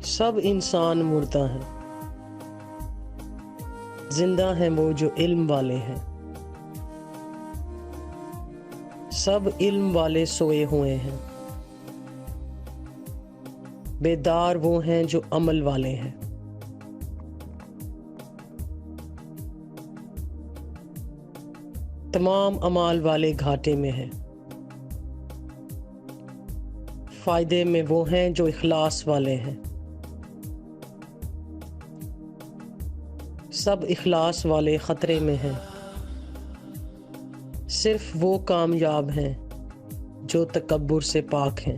سب انسان مردہ ہیں، زندہ ہیں وہ جو علم والے ہیں۔ سب علم والے سوئے ہوئے ہیں، بیدار وہ ہیں جو عمل والے ہیں۔ تمام اعمال والے گھاٹے میں ہیں، فائدے میں وہ ہیں جو اخلاص والے ہیں۔ سب اخلاص والے خطرے میں ہیں، صرف وہ کامیاب ہیں جو تکبر سے پاک ہیں۔